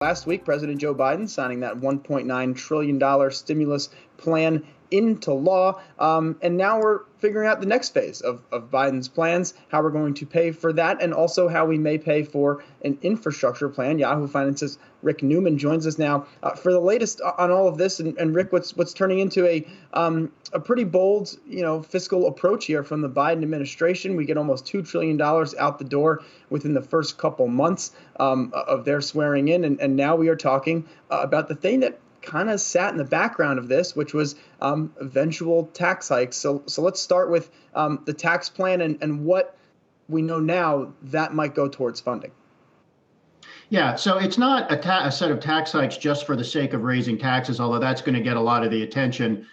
Last week, President Joe Biden signing that $1.9 trillion stimulus plan into law. And now we're figuring out the next phase of Biden's plans, how we're going to pay for that, and also how we may pay for an infrastructure plan. Yahoo Finance's Rick Newman joins us now for the latest on all of this. And Rick, what's turning into a pretty bold, fiscal approach here from the Biden administration. We get almost $2 trillion out the door within the first couple months of their swearing in. And now we are talking about the thing that kind of sat in the background of this, which was eventual tax hikes. So let's start with the tax plan and what we know now that might go towards funding. Yeah, so it's not a set of tax hikes just for the sake of raising taxes, although that's going to get a lot of the attention.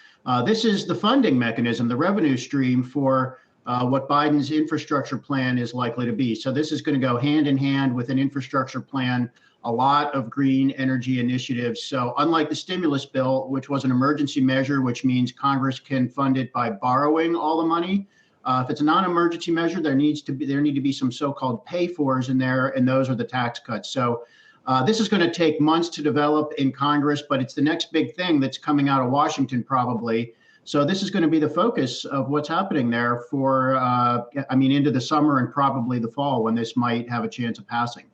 This is the funding mechanism, the revenue stream for what Biden's infrastructure plan is likely to be. So this is going to go hand in hand with an infrastructure plan, a lot of green energy initiatives. So unlike the stimulus bill, which was an emergency measure, which means Congress can fund it by borrowing all the money. If it's a non-emergency measure, there need to be some so-called pay-fors in there, and those are the tax cuts. So this is going to take months to develop in Congress, but it's the next big thing that's coming out of Washington probably. So this is going to be the focus of what's happening there for, into the summer and probably the fall when this might have a chance of passing.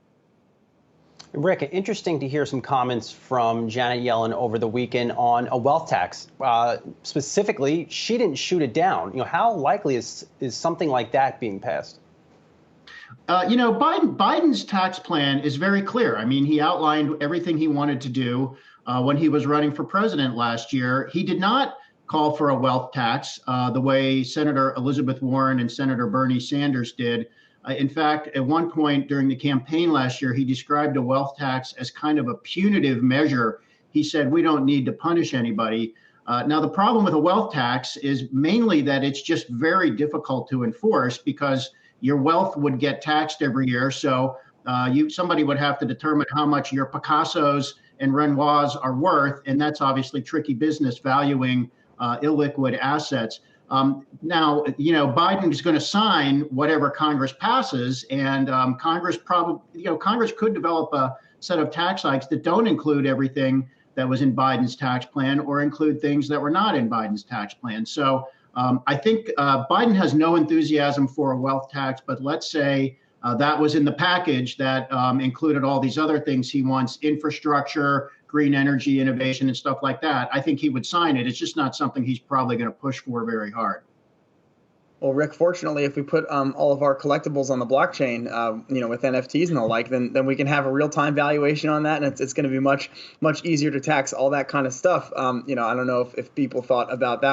Rick, interesting to hear some comments from Janet Yellen over the weekend on a wealth tax. Specifically, she didn't shoot it down. How likely is something like that being passed? Biden's tax plan is very clear. I mean, he outlined everything he wanted to do when he was running for president last year. He did not call for a wealth tax the way Senator Elizabeth Warren and Senator Bernie Sanders did. In fact, at one point during the campaign last year, he described a wealth tax as kind of a punitive measure. He said, we don't need to punish anybody. Now, the problem with a wealth tax is mainly that it's just very difficult to enforce because your wealth would get taxed every year. So somebody would have to determine how much your Picassos and Renoirs are worth. And that's obviously tricky business, valuing illiquid assets. Now, Biden is going to sign whatever Congress passes, and Congress could develop a set of tax hikes that don't include everything that was in Biden's tax plan or include things that were not in Biden's tax plan. So I think Biden has no enthusiasm for a wealth tax, but let's say that was in the package that included all these other things he wants, infrastructure, green energy, innovation, and stuff like that. I think he would sign it. It's just not something he's probably going to push for very hard. Well, Rick, fortunately, if we put all of our collectibles on the blockchain, with NFTs and the like, then we can have a real-time valuation on that, and it's going to be much easier to tax all that kind of stuff. I don't know if people thought about that